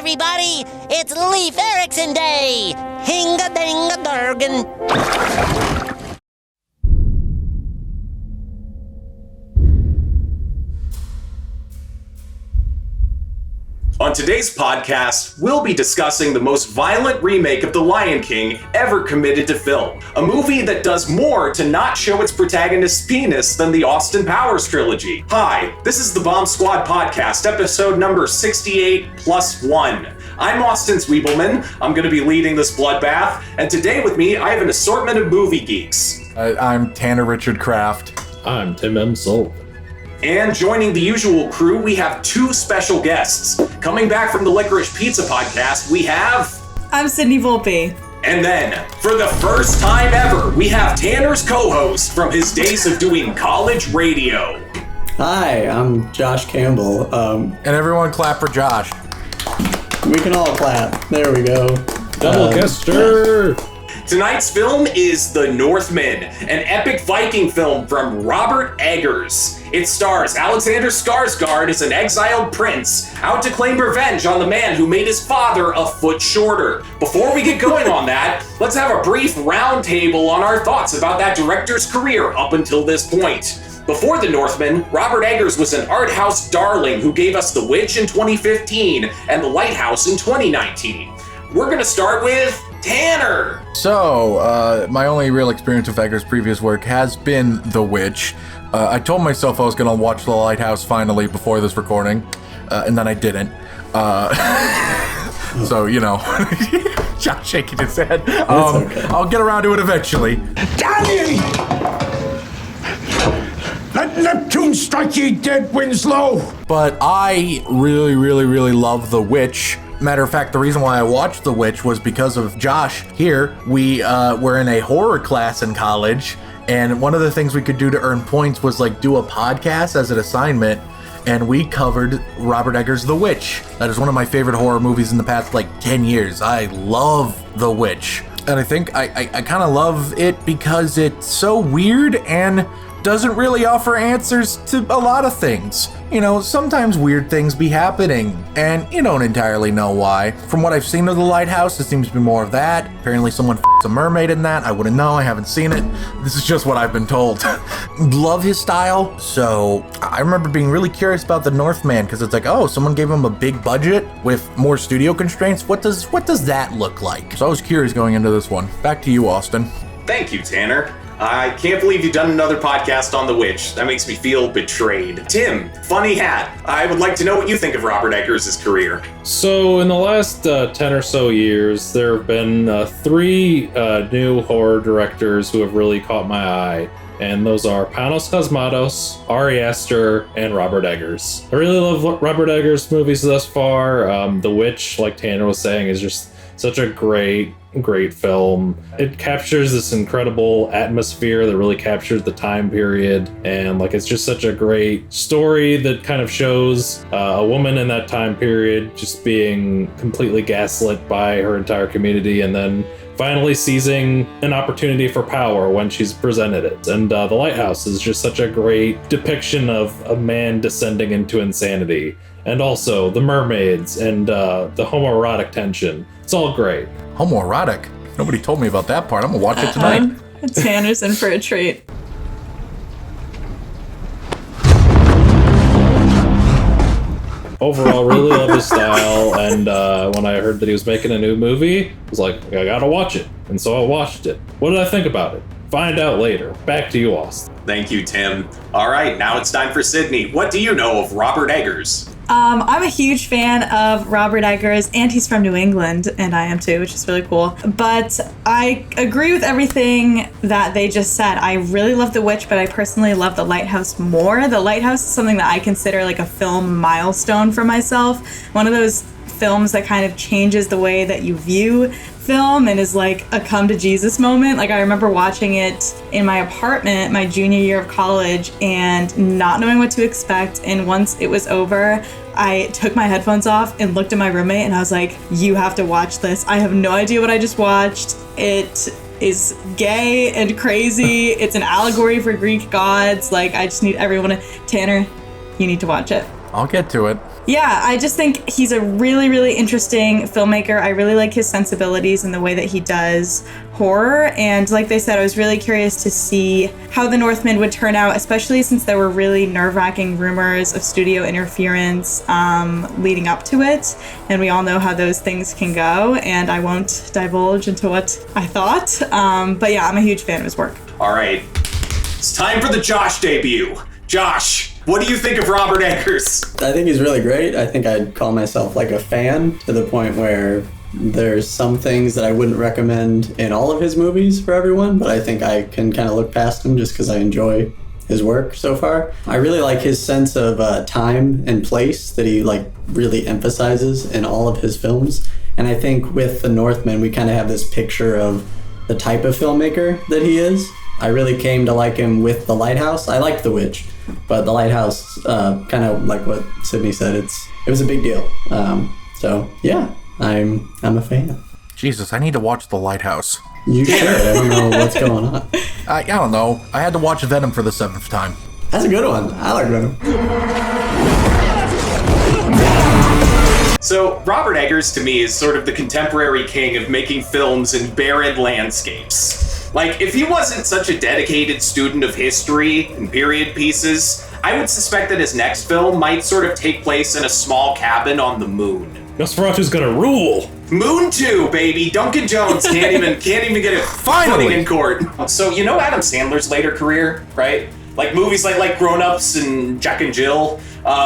everybody! It's Leif Erikson Day! Hinga-dinga-durgan! On today's podcast, we'll be discussing the most violent remake of The Lion King ever committed to film. A movie that does more to not show its protagonist's penis than the Austin Powers trilogy. Hi, this is the Bomb Squad Podcast, episode number 68 plus 1. I'm Austin Zwiebelman. I'm going to be leading this bloodbath, and today with me, I have an assortment of movie geeks. I'm Tanner Richard Kraft. I'm Tim M. Sullivan. And joining the usual crew, we have two special guests. Coming back from the Licorice Pizza podcast, we have... I'm Sydney Volpe. And then, for the first time ever, we have Tanner's co-host from his days of doing college radio. Hi, I'm Josh Campbell. And everyone clap for Josh. We can all clap. There we go. Double gesture! Tonight's film is The Northman, an epic Viking film from Robert Eggers. It stars Alexander Skarsgård as an exiled prince out to claim revenge on the man who made his father a foot shorter. Before we get going on that, let's have a brief roundtable on our thoughts about that director's career up until this point. Before The Northman, Robert Eggers was an art house darling who gave us The Witch in 2015 and The Lighthouse in 2019. We're gonna start with Tanner. So, my only real experience with Eggers' previous work has been The Witch. I told myself I was going to watch The Lighthouse finally before this recording, and then I didn't. So, you know, Josh shaking his head. Okay. I'll get around to it eventually. Danny! Let Neptune strike ye dead, Winslow! But I really love The Witch. Matter of fact, the reason why I watched The Witch was because of Josh here. We were in a horror class in college, and one of the things we could do to earn points was like do a podcast as an assignment, and we covered Robert Eggers' The Witch. That is one of my favorite horror movies in the past like 10 years. I love The Witch. And I think I kind of love it because it's so weird and doesn't really offer answers to a lot of things. You know, sometimes weird things be happening, and you don't entirely know why. From what I've seen of The Lighthouse, it seems to be more of that. Apparently someone f***s a mermaid in that. I wouldn't know, I haven't seen it. This is just what I've been told. Love his style, so I remember being really curious about The Northman, because it's like, oh, someone gave him a big budget with more studio constraints. What does that look like? So I was curious going into this one. Back to you, Austin. Thank you, Tanner. I can't believe you've done another podcast on The Witch. That makes me feel betrayed. Tim, funny hat. I would like to know what you think of Robert Eggers' career. So, in the last 10 or so years, there have been three new horror directors who have really caught my eye. And those are Panos Cosmatos, Ari Aster, and Robert Eggers. I really love Robert Eggers' movies thus far. The Witch, like Tanner was saying, is just such a great film. It captures this incredible atmosphere that really captures the time period, and like it's just such a great story that kind of shows a woman in that time period just being completely gaslit by her entire community, and then finally seizing an opportunity for power when she's presented it. And The Lighthouse is just such a great depiction of a man descending into insanity, and also the mermaids and the homoerotic tension. It's all great. Homoerotic? Nobody told me about that part. I'm gonna watch it tonight. Tanner's in for a treat. Overall, really love his style, and when I heard that he was making a new movie, I was like, I gotta watch it. And so I watched it. What did I think about it? Find out later. Back to you, Austin. Thank you, Tim. All right, now it's time for Sydney. What do you know of Robert Eggers? I'm a huge fan of Robert Eggers, and he's from New England, and I am too, which is really cool. But I agree with everything that they just said. I really love The Witch, but I personally love The Lighthouse more. The Lighthouse is something that I consider like a film milestone for myself. One of those films that kind of changes the way that you view film and is like a come to Jesus moment. Like I remember watching it in my apartment my junior year of college and not knowing what to expect, and once it was over I took my headphones off and looked at my roommate and I was like, you have to watch this. I have no idea what I just watched. It is gay and crazy. It's an allegory for Greek gods. Like I just need everyone to... Tanner, you need to watch it. I'll get to it. Yeah, I just think he's a really, really interesting filmmaker. I really like his sensibilities and the way that he does horror. And like they said, I was really curious to see how The Northman would turn out, especially since there were really nerve-wracking rumors of studio interference leading up to it. And we all know how those things can go. And I won't divulge into what I thought. But yeah, I'm a huge fan of his work. All right. It's time for the Josh debut. Josh, what do you think of Robert Eggers? I think he's really great. I think I'd call myself like a fan to the point where there's some things that I wouldn't recommend in all of his movies for everyone, but I think I can kind of look past him just because I enjoy his work so far. I really like his sense of time and place that he like really emphasizes in all of his films. And I think with The Northman, we kind of have this picture of the type of filmmaker that he is. I really came to like him with The Lighthouse. I liked The Witch, but The Lighthouse, kind of like what Sydney said, it was a big deal. So yeah, I'm a fan. Jesus, I need to watch The Lighthouse. You should. I don't know what's going on. I don't know. I had to watch Venom for the 7th time. That's a good one. I like Venom. So, Robert Eggers to me is sort of the contemporary king of making films in barren landscapes. Like, if he wasn't such a dedicated student of history and period pieces, I would suspect that his next film might sort of take place in a small cabin on the moon. Nosferatu's gonna rule. Moon 2, baby. Duncan Jones can't even get it Finally! footing in court. So, you know Adam Sandler's later career, right? Like movies like Grown Ups and Jack and Jill.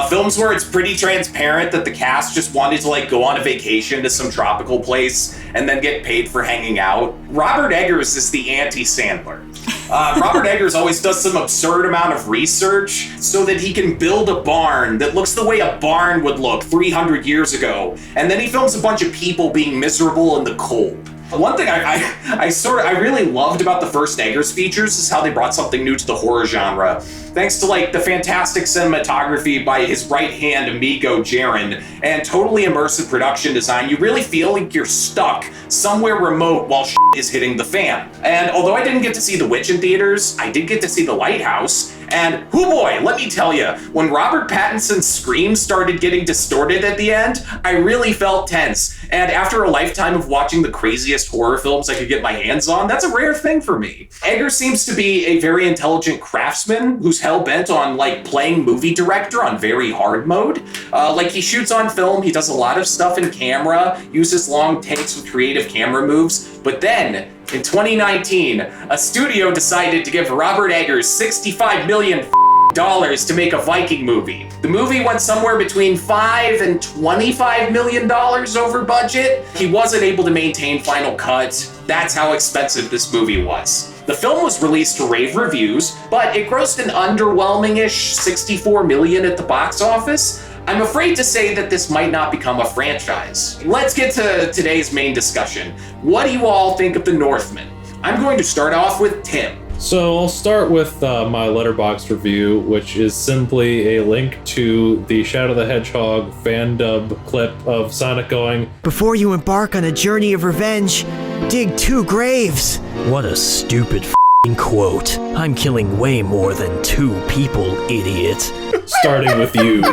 Films where it's pretty transparent that the cast just wanted to like go on a vacation to some tropical place and then get paid for hanging out. Robert Eggers is the anti-Sandler. Robert Eggers always does some absurd amount of research so that he can build a barn that looks the way a barn would look 300 years ago. And then he films a bunch of people being miserable in the cold. One thing I really loved about the first Eggers features is how they brought something new to the horror genre. Thanks to like the fantastic cinematography by his right hand amigo Jaron and totally immersive production design, you really feel like you're stuck somewhere remote while shit is hitting the fan. And although I didn't get to see The Witch in theaters, I did get to see The Lighthouse. And hoo boy, let me tell you, when Robert Pattinson's screams started getting distorted at the end, I really felt tense. And after a lifetime of watching the craziest horror films I could get my hands on, that's a rare thing for me. Eggers seems to be a very intelligent craftsman who's hell-bent on like playing movie director on very hard mode. Like he shoots on film, he does a lot of stuff in camera, uses long takes with creative camera moves, but then in 2019, a studio decided to give Robert Eggers $65 million to make a Viking movie. The movie went somewhere between $5 and $25 million over budget. He wasn't able to maintain final cut. That's how expensive this movie was. The film was released to rave reviews, but it grossed an underwhelming-ish $64 million at the box office. I'm afraid to say that this might not become a franchise. Let's get to today's main discussion. What do you all think of The Northman? I'm going to start off with Tim. So I'll start with my Letterboxd review, which is simply a link to the Shadow the Hedgehog fan dub clip of Sonic going, Before you embark on a journey of revenge, dig 2 graves. What a stupid f***ing quote. I'm killing way more than 2 people, idiot. starting with you.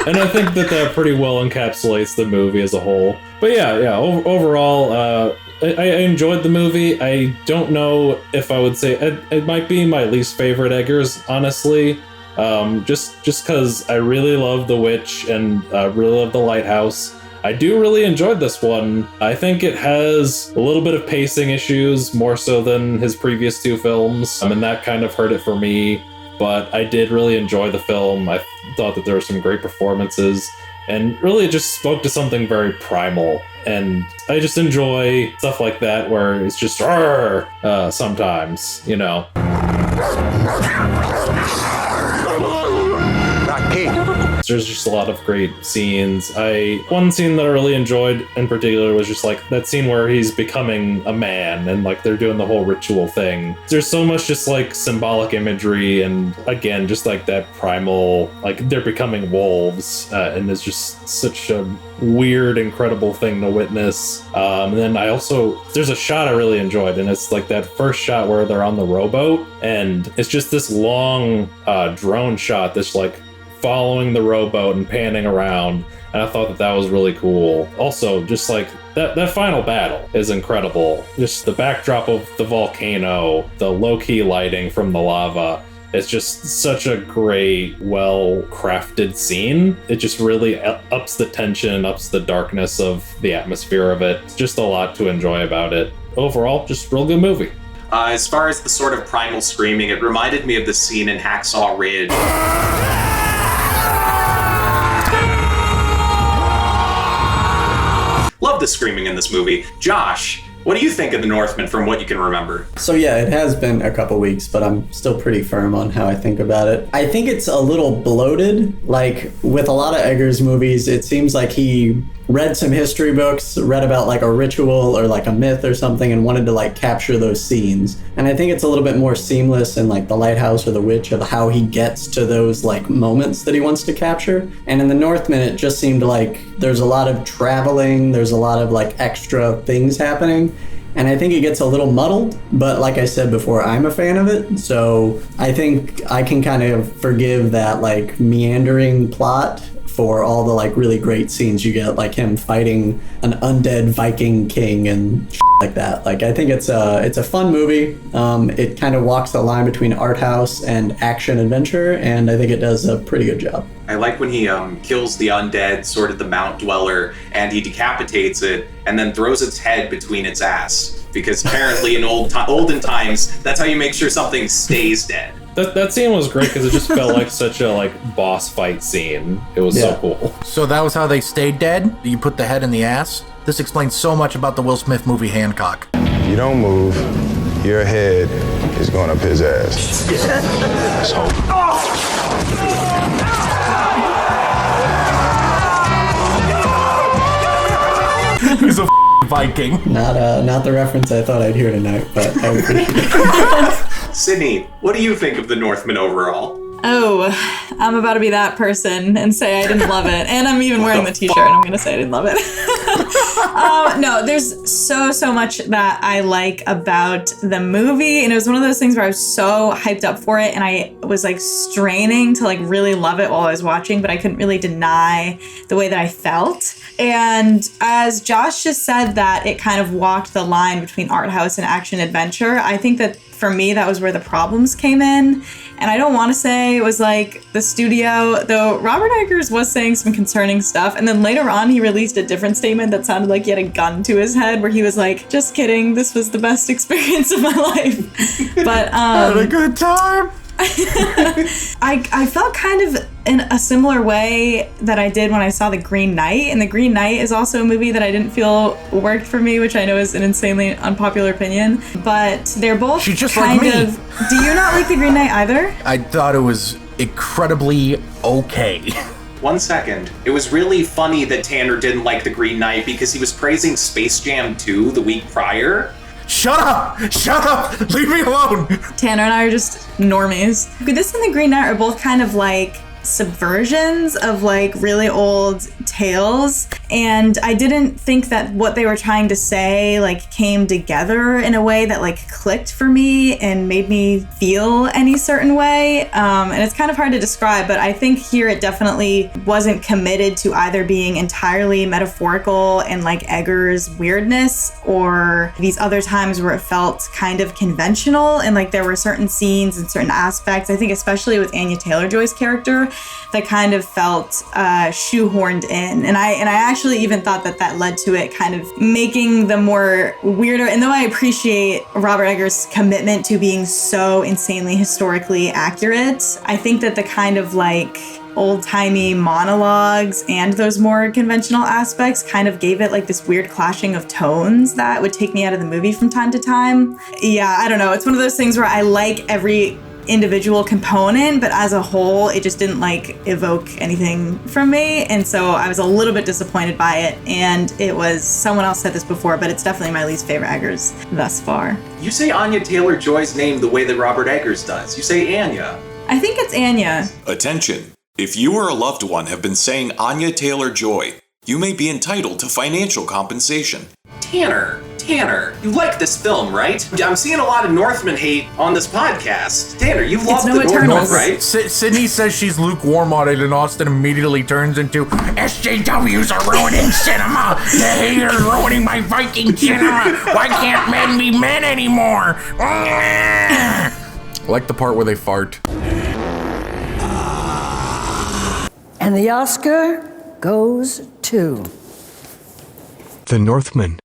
And I think that pretty well encapsulates the movie as a whole. But yeah, overall, I enjoyed the movie. I don't know if I would say it might be my least favorite Eggers, honestly. Just because I really love The Witch and really love The Lighthouse. I do really enjoy this one. I think it has a little bit of pacing issues, more so than his previous 2 films. And that kind of hurt it for me. But I did really enjoy the film. I thought that there were some great performances. And really it just spoke to something very primal. And I just enjoy stuff like that where it's just sometimes, you know. There's just a lot of great scenes. One scene that I really enjoyed in particular was just like that scene where he's becoming a man and like they're doing the whole ritual thing. There's so much just like symbolic imagery and again, just like that primal, like they're becoming wolves. And it's just such a weird, incredible thing to witness. And then there's a shot I really enjoyed, and it's like that first shot where they're on the rowboat and it's just this long drone shot that's like following the rowboat and panning around. And I thought that was really cool. Also, just like that final battle is incredible. Just the backdrop of the volcano, the low-key lighting from the lava. It's just such a great, well-crafted scene. It just really ups the tension, ups the darkness of the atmosphere of it. It's just a lot to enjoy about it. Overall, just a real good movie. As far as the sort of primal screaming, it reminded me of the scene in Hacksaw Ridge. Love the screaming in this movie. Josh, what do you think of The Northman from what you can remember? So yeah, it has been a couple weeks, but I'm still pretty firm on how I think about it. I think it's a little bloated. Like with a lot of Eggers movies, it seems like he read some history books, read about like a ritual or like a myth or something, and wanted to like capture those scenes. And I think it's a little bit more seamless in like The Lighthouse or The Witch of how he gets to those like moments that he wants to capture. And in The Northman, it just seemed like there's a lot of traveling, there's a lot of like extra things happening. And I think it gets a little muddled, but like I said before, I'm a fan of it. So I think I can kind of forgive that like meandering plot for all the like really great scenes you get, like him fighting an undead Viking king and shit like that. Like I think it's a fun movie. It kind of walks the line between art house and action adventure, and I think it does a pretty good job. I like when he kills the undead, sort of the Mount Dweller, and he decapitates it and then throws its head between its ass. Because apparently in olden times, that's how you make sure something stays dead. That scene was great because it just felt like such a like boss fight scene. It was so cool. So that was how they stayed dead? You put the head in the ass? This explains so much about the Will Smith movie Hancock. If you don't move, your head is going up his ass. So. He's a Viking. Not the reference I thought I'd hear tonight, but I appreciate it. Sydney, what do you think of The Northman overall? Oh, I'm about to be that person and say I didn't love it. And I'm even wearing the t-shirt and I'm going to say I didn't love it. No, there's so much that I like about the movie. And it was one of those things where I was so hyped up for it and I was like straining to like really love it while I was watching, but I couldn't really deny the way that I felt. And as Josh just said that it kind of walked the line between art house and action adventure, I think that for me, that was where the problems came in. And I don't want to say it was like the studio, though Robert Eggers was saying some concerning stuff. And then later on, he released a different statement that sounded like he had a gun to his head where he was like, just kidding, this was the best experience of my life. But had a good time. I felt kind of in a similar way that I did when I saw The Green Knight. And The Green Knight is also a movie that I didn't feel worked for me, which I know is an insanely unpopular opinion. But they're both She's just kind like me. of... Do you not like The Green Knight either? I thought it was incredibly okay. 1 second. It was really funny that Tanner didn't like The Green Knight because he was praising Space Jam 2 the week prior. Shut up! Shut up! Leave me alone! Tanner and I are just normies. This and The Green Knight are both kind of like subversions of like really old tales, and I didn't think that what they were trying to say like came together in a way that like clicked for me and made me feel any certain way, and it's kind of hard to describe, but I think here it definitely wasn't committed to either being entirely metaphorical and like Eggers' weirdness, or these other times where it felt kind of conventional and like there were certain scenes and certain aspects, I think especially with Anya Taylor-Joy's character, that kind of felt shoehorned in. And I actually even thought that led to it kind of making the more weirder, and though I appreciate Robert Eggers' commitment to being so insanely historically accurate, I think that the kind of like old-timey monologues and those more conventional aspects kind of gave it like this weird clashing of tones that would take me out of the movie from time to time. Yeah, I don't know. It's one of those things where I like every individual component, but as a whole it just didn't like evoke anything from me, and so I was a little bit disappointed by it. And it was, someone else said this before, but it's definitely my least favorite Eggers thus far. You say Anya Taylor-Joy's name the way that Robert Eggers does. You say Anya. I think it's Anya. Attention. If you or a loved one have been saying Anya Taylor-Joy, you may be entitled to financial compensation. Tanner, you like this film, right? I'm seeing a lot of Northman hate on this podcast. Tanner, you love the Northman, right? Sydney says she's lukewarm on it, and Austin immediately turns into SJWs are ruining cinema. The haters ruining my Viking cinema. Why can't men be men anymore? I like the part where they fart. And the Oscar goes to The Northman.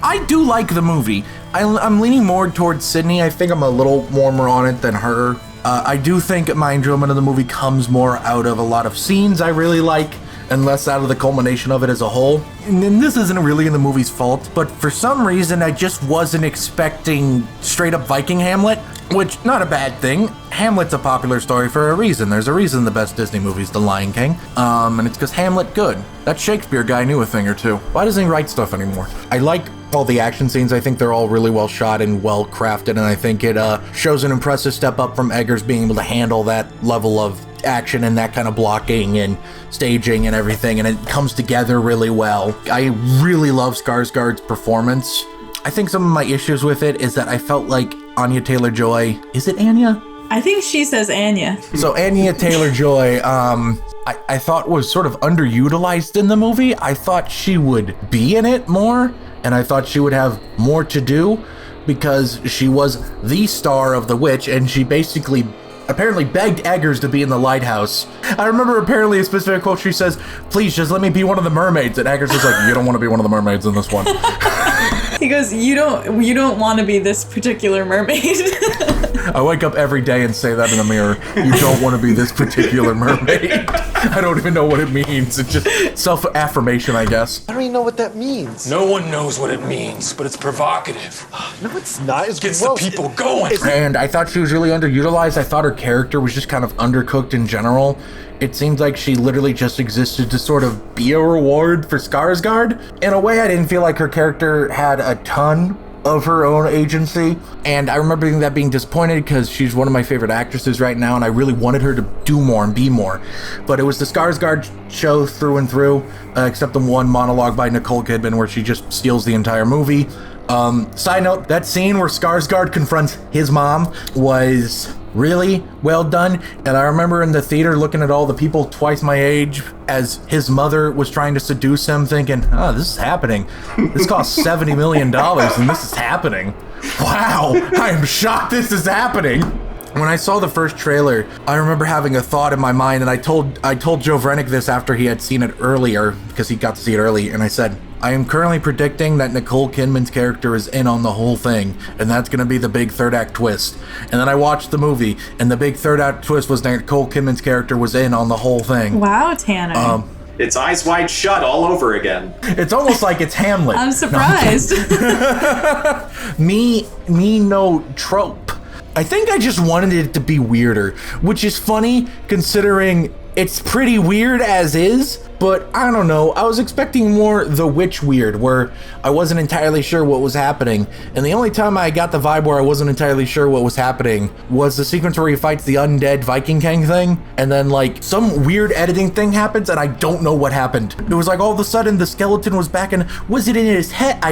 I do like the movie. I'm leaning more towards Sydney. I think I'm a little warmer on it than her. I do think my enjoyment of the movie comes more out of a lot of scenes I really like, and less out of the culmination of it as a whole. And this isn't really in the movie's fault, but for some reason I just wasn't expecting straight up Viking Hamlet, which, not a bad thing. Hamlet's a popular story for a reason. There's a reason the best Disney movie's The Lion King, and it's because Hamlet good. That Shakespeare guy knew a thing or two. Why doesn't he write stuff anymore? I like all the action scenes. I think they're all really well shot and well crafted, and I think it shows an impressive step up from Eggers being able to handle that level of action and that kind of blocking and staging and everything, and it comes together really well. I really love Skarsgård's performance. I think some of my issues with it is that I felt like Anya Taylor-Joy, is it Anya? I think she says Anya. So Anya Taylor-Joy, I thought was sort of underutilized in the movie. I thought she would be in it more, and I thought she would have more to do because she was the star of The Witch, and she basically apparently begged Eggers to be in The Lighthouse. I remember apparently a specific quote, she says, "Please just let me be one of the mermaids," and Eggers was like, "You don't want to be one of the mermaids in this one." He goes, you don't want to be this particular mermaid. I wake up every day and say that in the mirror. You don't want to be this particular mermaid. I don't even know what it means. It's just self-affirmation, I guess. I don't even know what that means. No one knows what it means, but it's provocative. No, it's not. It gets the people going. And I thought she was really underutilized. I thought her character was just kind of undercooked in general. It seems like she literally just existed to sort of be a reward for Skarsgård. In a way, I didn't feel like her character had a ton of her own agency, and I remember that being disappointed because she's one of my favorite actresses right now, and I really wanted her to do more and be more. But it was the Skarsgård show through and through, except the one monologue by Nicole Kidman where she just steals the entire movie. Side note, that scene where Skarsgård confronts his mom was really well done, and I remember in the theater looking at all the people twice my age as his mother was trying to seduce him, thinking, oh, this is happening. This cost $70 million and this is happening. Wow, I am shocked this is happening. When I saw the first trailer, I remember having a thought in my mind, and I told Joe Vrenick this after he had seen it earlier, because he got to see it early, and I said, I am currently predicting that Nicole Kidman's character is in on the whole thing, and that's going to be the big third act twist. And then I watched the movie, and the big third act twist was that Nicole Kidman's character was in on the whole thing. Wow, Tanner. It's Eyes Wide Shut all over again. It's almost like it's Hamlet. I'm surprised. Me no trope. I think I just wanted it to be weirder, which is funny considering it's pretty weird as is, but I don't know. I was expecting more The Witch weird, where I wasn't entirely sure what was happening. And the only time I got the vibe where I wasn't entirely sure what was happening was the sequence where he fights the undead Viking King thing, and then like some weird editing thing happens and I don't know what happened. It was like all of a sudden the skeleton was back, and was it in his head?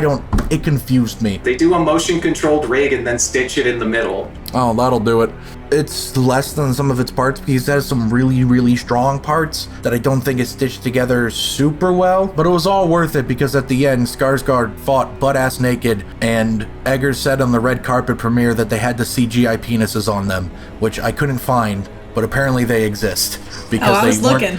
It confused me. They do a motion controlled rig and then stitch it in the middle. Oh, that'll do it. It's less than some of its parts because it has some really, really strong parts that I don't think is stitched together super well. But it was all worth it because at the end, Skarsgård fought butt-ass naked, and Eggers said on the red carpet premiere that they had the CGI penises on them, which I couldn't find, but apparently they exist. Because I was looking.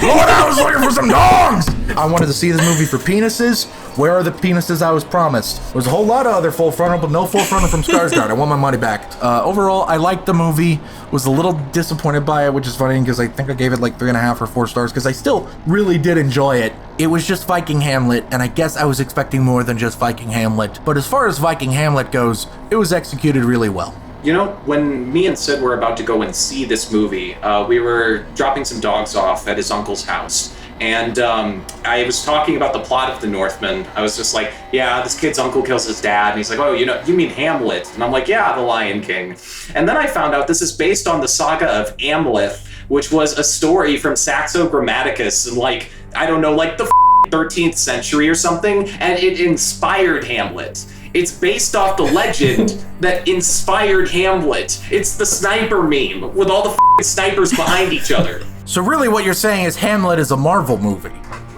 Lord, I was looking for some dogs! I wanted to see this movie for penises. Where are the penises I was promised? There's a whole lot of other full frontal, but no full frontal from Skarsgård. I want my money back. Overall, I liked the movie. Was a little disappointed by it, which is funny because I think I gave it like 3.5 or 4 stars because I still really did enjoy it. It was just Viking Hamlet, and I guess I was expecting more than just Viking Hamlet. But as far as Viking Hamlet goes, it was executed really well. You know, when me and Sid were about to go and see this movie, we were dropping some dogs off at his uncle's house. And I was talking about the plot of The Northman. I was just like, yeah, this kid's uncle kills his dad. And he's like, oh, you mean Hamlet? And I'm like, yeah, The Lion King. And then I found out this is based on the saga of Amleth, which was a story from Saxo Grammaticus in like, I don't know, like the 13th century or something, and it inspired Hamlet. It's based off the legend that inspired Hamlet. It's the sniper meme with all the snipers behind each other. So really what you're saying is Hamlet is a Marvel movie.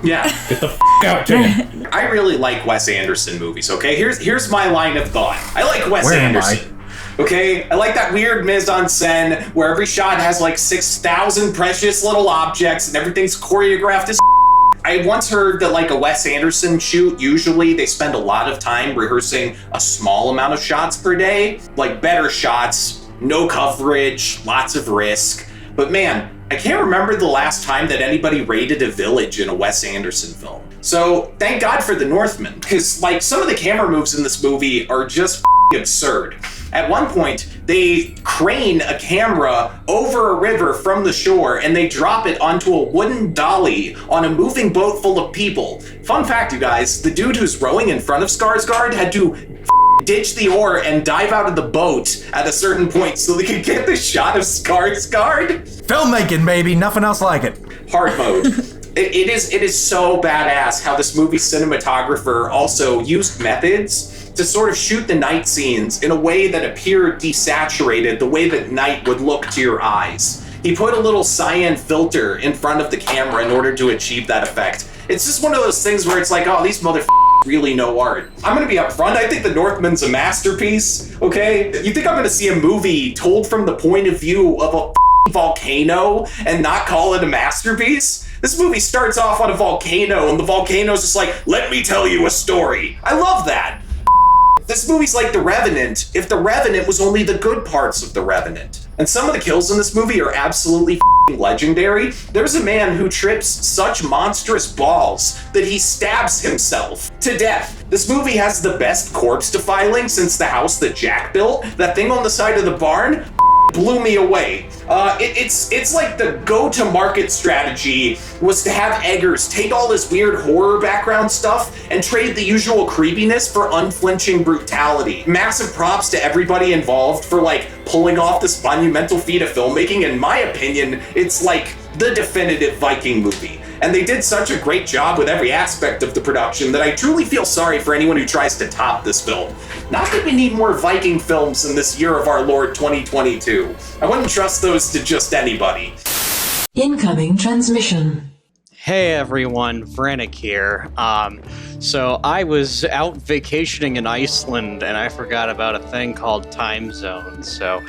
Yeah. Get the out, Jan. I really like Wes Anderson movies, okay? Here's my line of thought. I like Wes Anderson. Okay? I like that weird mise-en-scène where every shot has like 6,000 precious little objects and everything's choreographed as I once heard that like a Wes Anderson shoot, usually they spend a lot of time rehearsing a small amount of shots per day, like better shots, no coverage, lots of risk. But man, I can't remember the last time that anybody raided a village in a Wes Anderson film. So thank God for The Northman, because like some of the camera moves in this movie are just absurd. At one point, they crane a camera over a river from the shore and they drop it onto a wooden dolly on a moving boat full of people. Fun fact, you guys, the dude who's rowing in front of Skarsgård had to ditch the oar and dive out of the boat at a certain point so they could get the shot of Skarsgård. Filmmaking, baby, nothing else like it. Hard mode. It is so badass how this movie's cinematographer also used methods to sort of shoot the night scenes in a way that appeared desaturated, the way that night would look to your eyes. He put a little cyan filter in front of the camera in order to achieve that effect. It's just one of those things where it's like, oh, these motherfuckers really know art. I'm gonna be upfront, I think The Northman's a masterpiece, okay? You think I'm gonna see a movie told from the point of view of a volcano and not call it a masterpiece? This movie starts off on a volcano and the volcano's just like, let me tell you a story. I love that. This movie's like The Revenant if The Revenant was only the good parts of The Revenant. And some of the kills in this movie are absolutely legendary. There's a man who trips such monstrous balls that he stabs himself to death. This movie has the best corpse defiling since the house that Jack built. That thing on the side of the barn blew me away. It's like the go-to-market strategy was to have Eggers take all this weird horror background stuff and trade the usual creepiness for unflinching brutality. Massive props to everybody involved for like pulling off this monumental feat of filmmaking. In my opinion, it's like the definitive Viking movie. And they did such a great job with every aspect of the production that I truly feel sorry for anyone who tries to top this film. Not that we need more Viking films in this year of our Lord 2022. I wouldn't trust those to just anybody. Incoming transmission. Hey everyone, Vrenick here. So I was out vacationing in Iceland and I forgot about a thing called time zones, so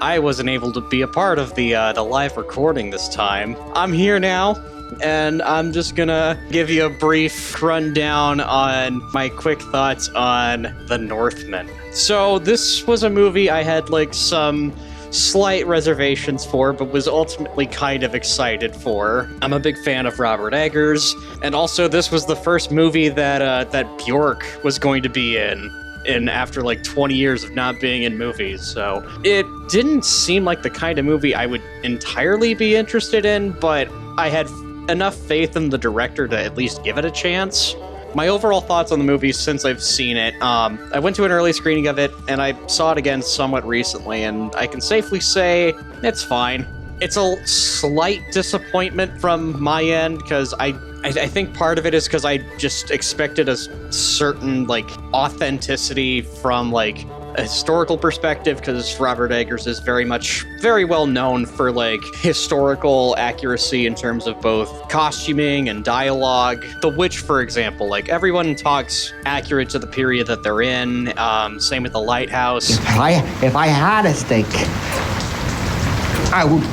I wasn't able to be a part of the live recording this time. I'm here now, and I'm just gonna give you a brief rundown on my quick thoughts on The Northman. So this was a movie I had like some slight reservations for, but was ultimately kind of excited for. I'm a big fan of Robert Eggers, and also this was the first movie that Bjork was going to be in after like 20 years of not being in movies, so it didn't seem like the kind of movie I would entirely be interested in, but I had enough faith in the director to at least give it a chance. My overall thoughts on the movie since I've seen it, I went to an early screening of it, and I saw it again somewhat recently, and I can safely say it's fine. It's a slight disappointment from my end, because I think part of it is because I just expected a certain, like, authenticity from, like, a historical perspective, because Robert Eggers is very well known for, like, historical accuracy in terms of both costuming and dialogue. The Witch, for example, like, everyone talks accurate to the period that they're in. Same with The Lighthouse. If I had a steak, I would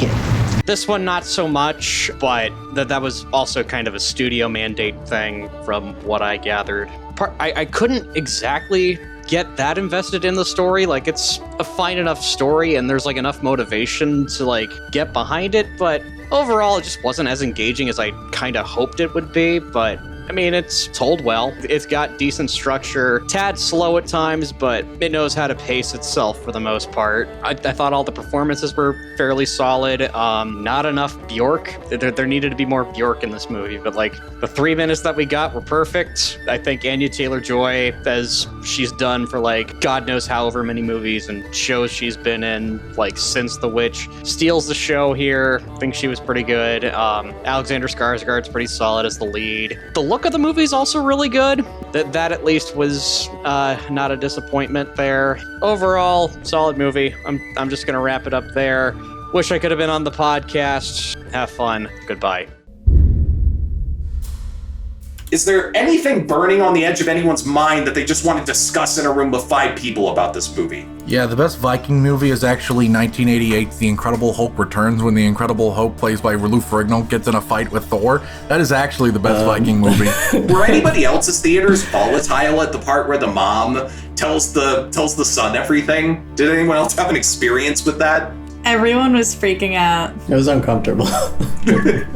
it. This one, not so much, but that was also kind of a studio mandate thing from what I gathered. I couldn't exactly get that invested in the story. Like, it's a fine enough story and there's like enough motivation to like get behind it, but overall it just wasn't as engaging as I kind of hoped it would be. But I mean, it's told well. It's got decent structure, tad slow at times, but it knows how to pace itself for the most part. I thought all the performances were fairly solid. Not enough Bjork. There needed to be more Bjork in this movie, but like the 3 minutes that we got were perfect. I think Anya Taylor-Joy, as she's done for like God knows however many movies and shows she's been in, like since The Witch, steals the show here. I think she was pretty good. Alexander Skarsgård's pretty solid as the lead. The look of the movie is also really good. That at least was not a disappointment there. Overall, solid movie. I'm just gonna wrap it up there. Wish I could have been on the podcast. Have fun. Goodbye. Is there anything burning on the edge of anyone's mind that they just want to discuss in a room of 5 people about this movie? Yeah, the best Viking movie is actually 1988's The Incredible Hulk Returns, when the Incredible Hulk, plays by Vrenick, gets in a fight with Thor. That is actually the best Viking movie. Were anybody else's theaters volatile at the part where the mom tells the son everything? Did anyone else have an experience with that? Everyone was freaking out. It was uncomfortable.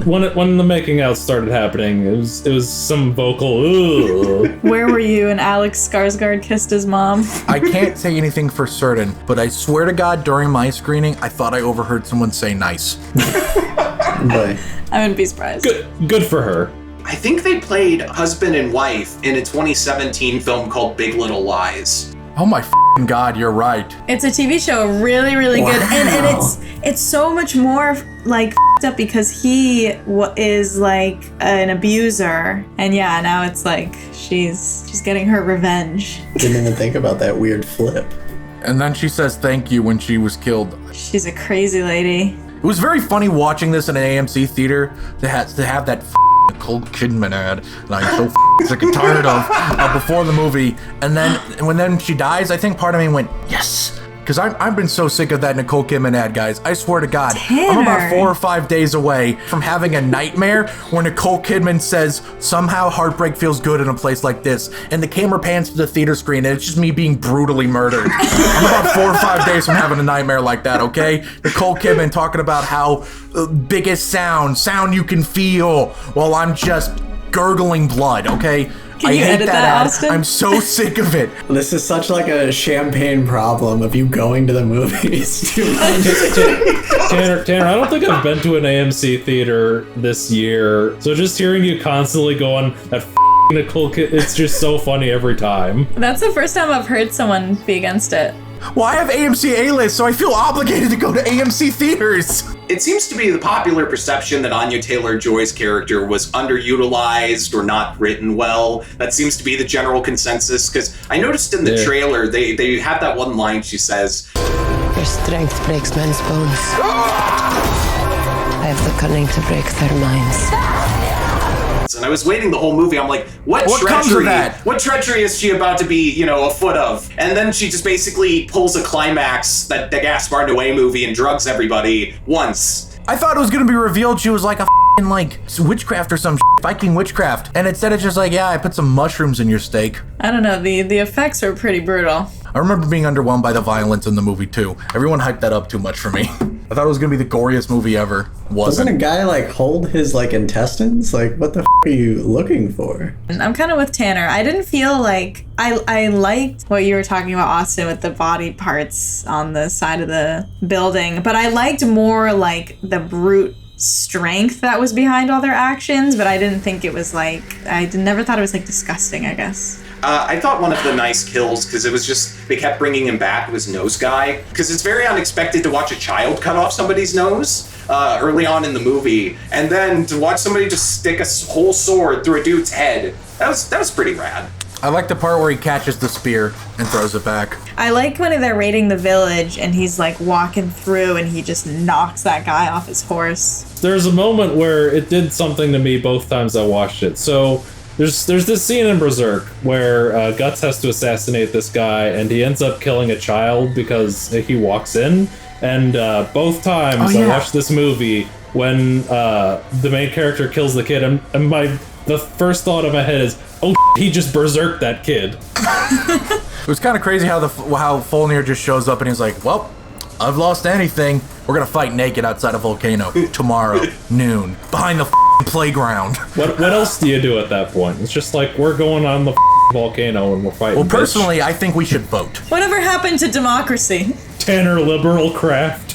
When the making out started happening, it was some vocal. Ugh. Where were you? And Alex Skarsgård kissed his mom. I can't say anything for certain, but I swear to God, during my screening, I thought I overheard someone say "nice." Boy. I wouldn't be surprised. Good for her. I think they played husband and wife in a 2017 film called Big Little Lies. Oh my God, you're right. It's a TV show, really, really good, and it's so much more like up because he is like an abuser, and yeah, now it's like she's getting her revenge. Didn't even think about that weird flip. And then she says thank you when she was killed. She's a crazy lady. It was very funny watching this in an AMC theater to have that Nicole Kidman ad that I'm so sick and tired of before the movie. And then she dies, I think part of me went, yes. Because I've been so sick of that Nicole Kidman ad, guys. I swear to God, I'm about 4 or 5 days away from having a nightmare where Nicole Kidman says, somehow heartbreak feels good in a place like this. And the camera pans to the theater screen and it's just me being brutally murdered. I'm about 4 or 5 days from having a nightmare like that, okay? Nicole Kidman talking about how biggest sound you can feel while I'm just gurgling blood, okay? Can you edit that ad. Austin? I'm so sick of it. This is such like a champagne problem of you going to the movies. Tanner, I don't think I've been to an AMC theater this year, so just hearing you constantly go on that Nicole Kidman, it's just so funny every time. That's the first time I've heard someone be against it. Well, I have AMC A-list, so I feel obligated to go to AMC theaters. It seems to be the popular perception that Anya Taylor-Joy's character was underutilized or not written well. That seems to be the general consensus, because I noticed in the trailer, they have that one line she says, "Your strength breaks men's bones. I have the cunning to break their minds." And I was waiting the whole movie. I'm like, what treachery? What treachery is she about to be, a foot of? And then she just basically pulls a climax that the Gaspar Noé movie and drugs everybody once. I thought it was gonna be revealed she was like a like witchcraft or some Viking witchcraft, and instead it's just like, yeah, I put some mushrooms in your steak. I don't know. The effects are pretty brutal. I remember being underwhelmed by the violence in the movie too. Everyone hyped that up too much for me. I thought it was gonna be the goriest movie ever. Doesn't a guy like hold his like intestines? Like, what the are you looking for? I'm kind of with Tanner. I didn't feel like I liked what you were talking about, Austin, with the body parts on the side of the building, but I liked more like the brute strength that was behind all their actions. But I didn't think it was like never thought it was like disgusting, I guess. I thought one of the nice kills, because it was just, they kept bringing him back, was Nose Guy. Because it's very unexpected to watch a child cut off somebody's nose early on in the movie. And then to watch somebody just stick a whole sword through a dude's head. That was pretty rad. I like the part where he catches the spear and throws it back. I like when they're raiding the village and he's like walking through and he just knocks that guy off his horse. There's a moment where it did something to me both times I watched it. So there's this scene in Berserk where Guts has to assassinate this guy and he ends up killing a child because he walks in. And both times I watched this movie, when the main character kills the kid, and the first thought in my head is, oh, he just berserked that kid. It was kind of crazy how Folnir just shows up and he's like, well, I've lost anything. We're gonna fight naked outside a volcano tomorrow, noon, behind the playground. What else do you do at that point? It's just like, we're going on the volcano and we're fighting. Well, personally, I think we should vote. Whatever happened to democracy? Tanner liberal craft.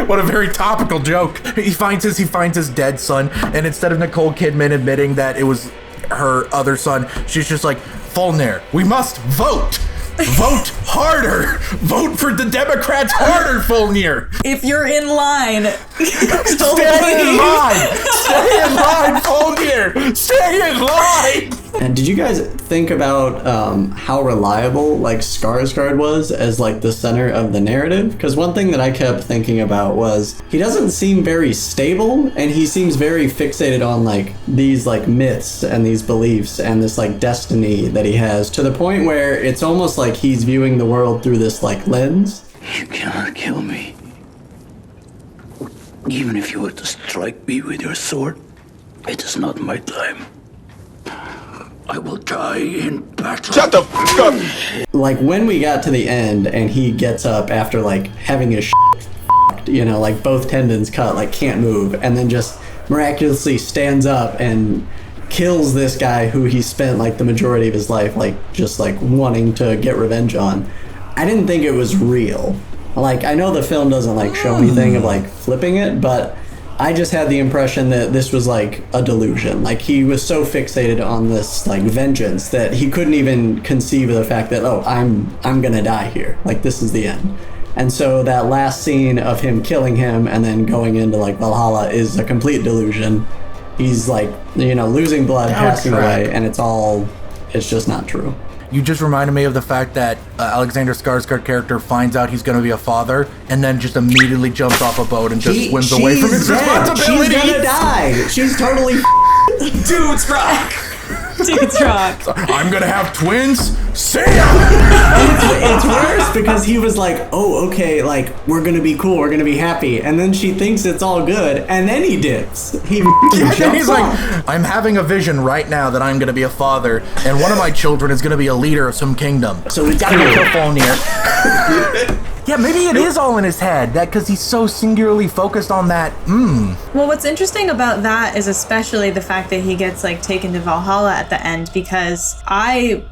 What a very topical joke. He finds his dead son, and instead of Nicole Kidman admitting that it was her other son, she's just like, Volnir, we must vote. Vote harder. Vote for the Democrats harder, Volnir. If you're in line, stay in line. Stay in line, Volnir. Stay in line. And did you guys think about how reliable like Skarsgård was as like the center of the narrative? Because one thing that I kept thinking about was he doesn't seem very stable, and he seems very fixated on like these like myths and these beliefs and this like destiny that he has, to the point where it's almost like he's viewing the world through this like lens. You cannot kill me. Even if you were to strike me with your sword, it is not my time. I will die in battle. Shut the fuck up! Like when we got to the end and he gets up after like having his f***ed, you know, like both tendons cut, like can't move, and then just miraculously stands up and kills this guy who he spent like the majority of his life like just like wanting to get revenge on. I didn't think it was real. Like, I know the film doesn't like show anything of like flipping it, but I just had the impression that this was like a delusion. Like, he was so fixated on this like vengeance that he couldn't even conceive of the fact that, oh, I'm gonna die here. Like, this is the end. And so that last scene of him killing him and then going into like Valhalla is a complete delusion. He's like, you know, losing blood, passing away, and it's just not true. You just reminded me of the fact that Alexander Skarsgård character finds out he's going to be a father and then just immediately jumps off a boat and just swims away from his responsibilities. She's gonna die. She's totally Dude's rock. Dude's rock. I'm gonna have twins. Sam. It's worse because he was like, oh, okay, like we're gonna be cool, we're gonna be happy, and then she thinks it's all good, and then he dips. He's like, I'm having a vision right now that I'm gonna be a father, and one of my children is gonna be a leader of some kingdom. So it's gotta go Volnir. Yeah, maybe it is all in his head, that because he's so singularly focused on that. Well, what's interesting about that is especially the fact that he gets like taken to Valhalla at the end, because I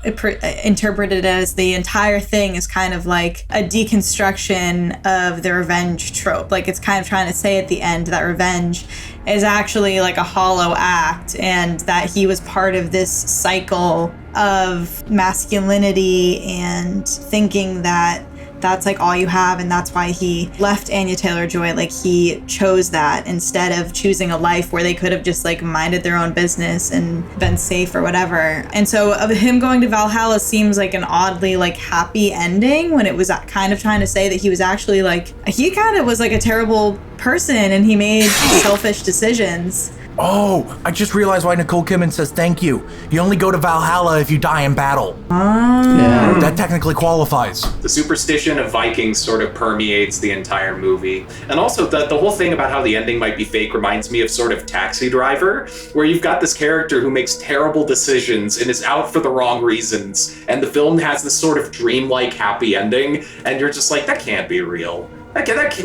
interpreted it as the entire thing is kind of like a deconstruction of the revenge trope. Like, it's kind of trying to say at the end that revenge is actually like a hollow act, and that he was part of this cycle of masculinity and thinking that that's like all you have, and that's why he left Anya Taylor-Joy. Like, he chose that instead of choosing a life where they could have just like minded their own business and been safe or whatever. And so of him going to Valhalla seems like an oddly like happy ending, when it was kind of trying to say that he was actually like, he kind of was like a terrible person and he made selfish decisions. Oh, I just realized why Nicole Kidman says thank you. You only go to Valhalla if you die in battle. Yeah. That technically qualifies. The superstition of Vikings sort of permeates the entire movie. And also the whole thing about how the ending might be fake reminds me of sort of Taxi Driver, where you've got this character who makes terrible decisions and is out for the wrong reasons. And the film has this sort of dreamlike happy ending. And you're just like, that can't be real.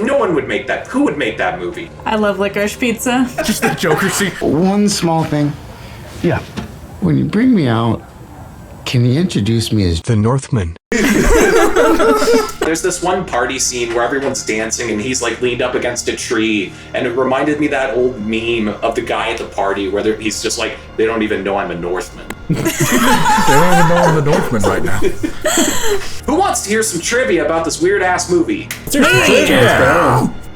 No one would make that. Who would make that movie? I love licorice pizza. Just the Joker scene. One small thing. Yeah. When you bring me out, can you introduce me as the Northman? There's this one party scene where everyone's dancing and he's like leaned up against a tree, and it reminded me of that old meme of the guy at the party where he's just like, they don't even know I'm a Northman. They don't even know I'm the Northman right now. Who wants to hear some trivia about this weird ass movie?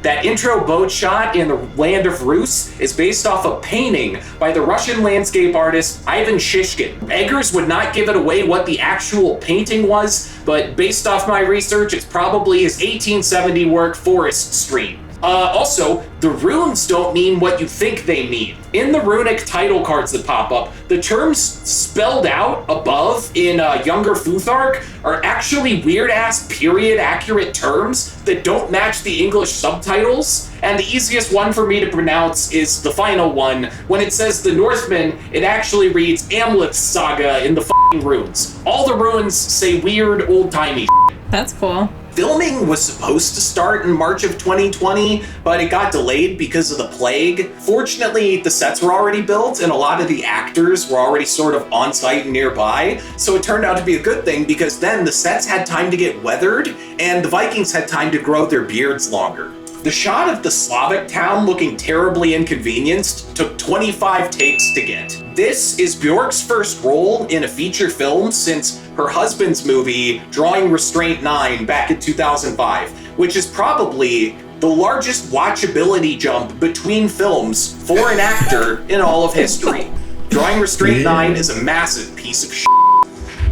That intro boat shot in the land of Rus is based off a painting by the Russian landscape artist Ivan Shishkin. Eggers would not give it away what the actual painting was, but based off my research, it's probably his 1870 work Forest Stream. Also, the runes don't mean what you think they mean. In the runic title cards that pop up, the terms spelled out above in Younger Futhark are actually weird-ass period-accurate terms that don't match the English subtitles. And the easiest one for me to pronounce is the final one. When it says the Northman, it actually reads Amleth's Saga in the f***ing runes. All the runes say weird, old-timey shit. That's cool. Filming was supposed to start in March of 2020, but it got delayed because of the plague. Fortunately, the sets were already built and a lot of the actors were already sort of on site and nearby, so it turned out to be a good thing because then the sets had time to get weathered and the Vikings had time to grow their beards longer. The shot of the Slavic town looking terribly inconvenienced took 25 takes to get. This is Bjork's first role in a feature film since her husband's movie, Drawing Restraint 9, back in 2005, which is probably the largest watchability jump between films for an actor in all of history. Drawing Restraint 9 is a massive piece of shit.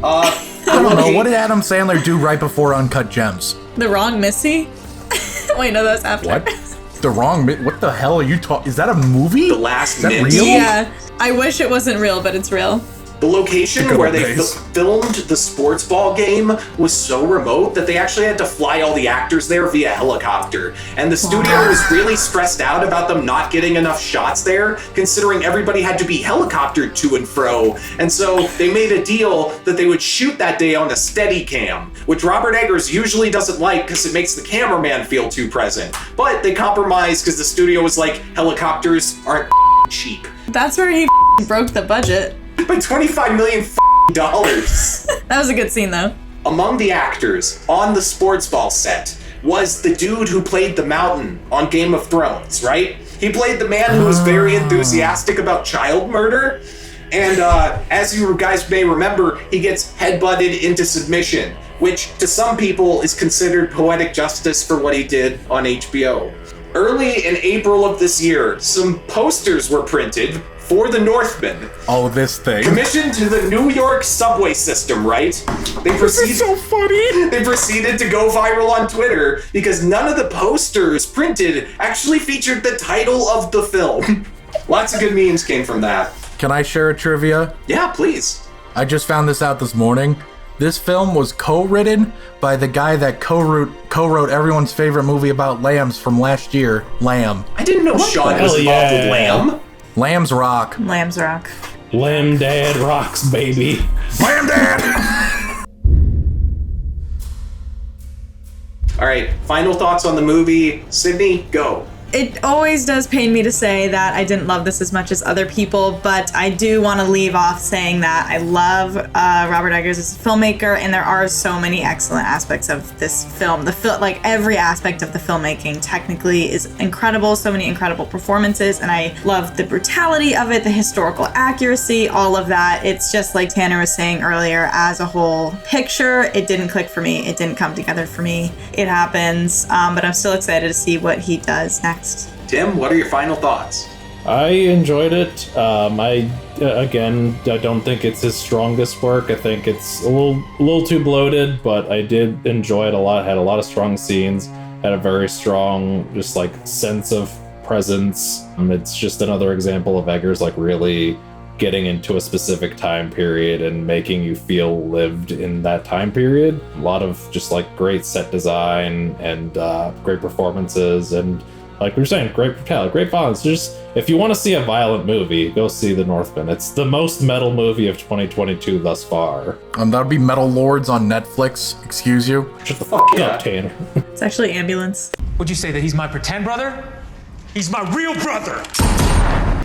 I don't know, what did Adam Sandler do right before Uncut Gems? The Wrong Missy? Wait, no, that's after. What? What the hell are you talking? Is that a movie? The Last Is that Minute? real? Yeah. I wish it wasn't real, but it's real. The location where they filmed the sports ball game was so remote that they actually had to fly all the actors there via helicopter. And the studio was really stressed out about them not getting enough shots there, considering everybody had to be helicoptered to and fro. And so they made a deal that they would shoot that day on a Steadicam, which Robert Eggers usually doesn't like because it makes the cameraman feel too present. But they compromised because the studio was like, helicopters aren't cheap. That's where he broke the budget. By $25 million. That was a good scene, though. Among the actors on the sports ball set was the dude who played the Mountain on Game of Thrones, right? He played the man who was very enthusiastic about child murder. And as you guys may remember, he gets headbutted into submission, which to some people is considered poetic justice for what he did on HBO. Early in April of this year, some posters were printed for the Northman. Oh, this thing. Commissioned to the New York subway system, right? This is so funny. They proceeded to go viral on Twitter because none of the posters printed actually featured the title of the film. Lots of good memes came from that. Can I share a trivia? Yeah, please. I just found this out this morning. This film was co-written by the guy that co-wrote everyone's favorite movie about lambs from last year, Lamb. I didn't know Sean was involved with Lamb. Lambs rock. Lambs rock. Lamb Dad rocks, baby. Lamb Dad! All right, final thoughts on the movie. Sydney, go. It always does pain me to say that I didn't love this as much as other people, but I do want to leave off saying that I love Robert Eggers as a filmmaker, and there are so many excellent aspects of this film. Like every aspect of the filmmaking technically is incredible, so many incredible performances, and I love the brutality of it, the historical accuracy, all of that. It's just like Tanner was saying earlier, as a whole picture, it didn't click for me. It didn't come together for me. It happens, but I'm still excited to see what he does next. Tim, what are your final thoughts? I enjoyed it. I don't think it's his strongest work. I think it's a little too bloated, but I did enjoy it a lot. Had a lot of strong scenes. Had a very strong, just like sense of presence. It's just another example of Eggers like really getting into a specific time period and making you feel lived in that time period. A lot of just like great set design and great performances, and like we were saying, great brutality, great violence. Just if you want to see a violent movie, go see The Northman. It's the most metal movie of 2022 thus far. That would be Metal Lords on Netflix. Excuse you. Shut the fuck up, Tanner. It's actually Ambulance. Would you say that he's my pretend brother? He's my real brother!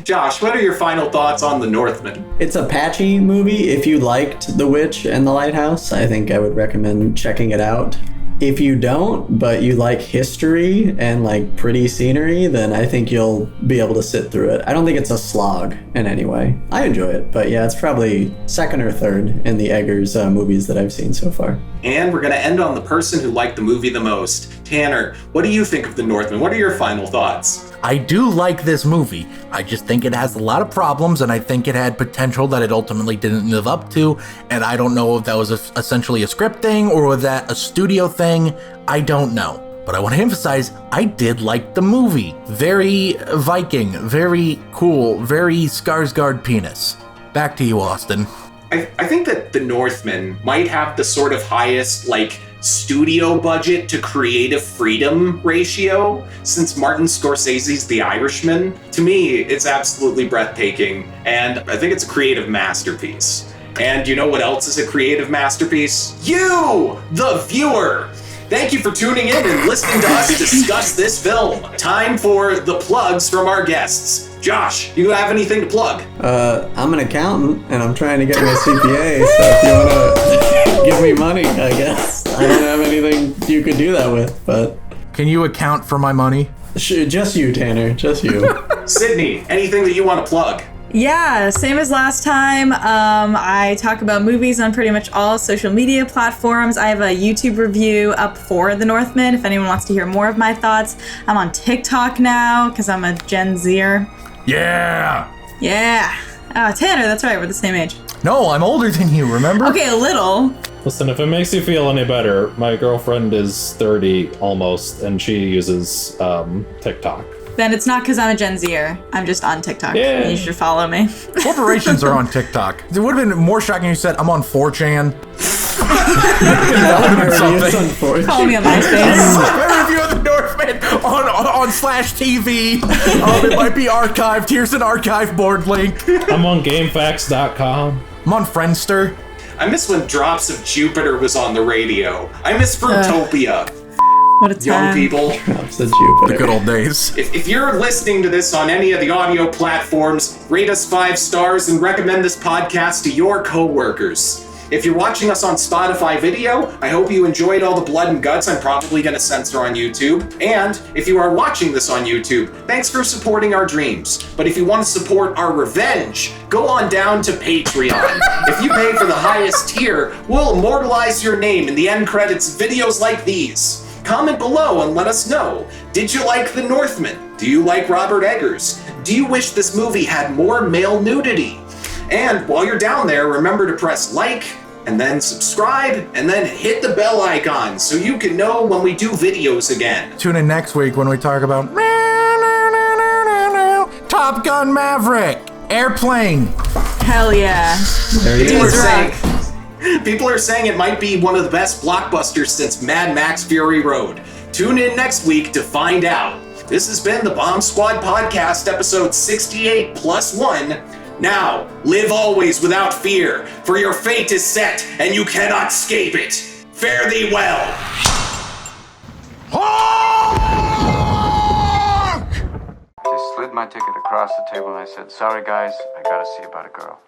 Josh, what are your final thoughts on The Northman? It's a patchy movie. If you liked The Witch and The Lighthouse, I think I would recommend checking it out. If you don't, but you like history and like pretty scenery, then I think you'll be able to sit through it. I don't think it's a slog in any way. I enjoy it, but yeah, it's probably second or third in the Eggers movies that I've seen so far. And we're going to end on the person who liked the movie the most. Tanner, what do you think of The Northman? What are your final thoughts? I do like this movie. I just think it has a lot of problems, and I think it had potential that it ultimately didn't live up to, and I don't know if that was essentially a script thing or was that a studio thing. I don't know. But I want to emphasize, I did like the movie. Very Viking, very cool, very Skarsgård penis. Back to you, Austin. I think that The Northman might have the sort of highest, like, studio budget to creative freedom ratio since Martin Scorsese's The Irishman. To me, it's absolutely breathtaking, and I think it's a creative masterpiece. And you know what else is a creative masterpiece? You, the viewer! Thank you for tuning in and listening to us discuss this film. Time for the plugs from our guests. Josh, you have anything to plug? I'm an accountant, and I'm trying to get my CPA, so if you want to give me money, I guess. I don't have anything you could do that with, but... Can you account for my money? Just you, Tanner. Just you. Sydney, anything that you want to plug? Yeah, same as last time. I talk about movies on pretty much all social media platforms. I have a YouTube review up for The Northman if anyone wants to hear more of my thoughts. I'm on TikTok now because I'm a Gen Zer. Yeah! Yeah. Tanner, that's right, we're the same age. No, I'm older than you, remember? Okay, a little. Listen, if it makes you feel any better, my girlfriend is 30 almost, and she uses TikTok. Then it's not because I'm a Gen Zer. I'm just on TikTok. Yeah. You should follow me. Corporations are on TikTok. It would have been more shocking if you said, I'm on 4chan. That would have been something. Call me on MySpace. A review of The Northman on /TV. It might be archived. Here's an archive board link. I'm on GameFAQs.com. I'm on Friendster. I miss when Drops of Jupiter was on the radio. I miss Fruitopia. What a time. Young people. Drops of Jupiter. The good old days. If you're listening to this on any of the audio platforms, rate us 5 stars and recommend this podcast to your coworkers. If you're watching us on Spotify video, I hope you enjoyed all the blood and guts I'm probably going to censor on YouTube. And if you are watching this on YouTube, thanks for supporting our dreams. But if you want to support our revenge, go on down to Patreon. If you pay for the highest tier, we'll immortalize your name in the end credits videos like these. Comment below and let us know. Did you like The Northman? Do you like Robert Eggers? Do you wish this movie had more male nudity? And while you're down there, remember to press like, and then subscribe, and then hit the bell icon so you can know when we do videos again. Tune in next week when we talk about Top Gun Maverick, Airplane. Hell yeah. People are saying it might be one of the best blockbusters since Mad Max Fury Road. Tune in next week to find out. This has been the Bomb Squad Podcast, episode 68 plus 1. Now, live always without fear, for your fate is set, and you cannot escape it. Fare thee well. They slid my ticket across the table and I said, "Sorry guys, I gotta see about a girl."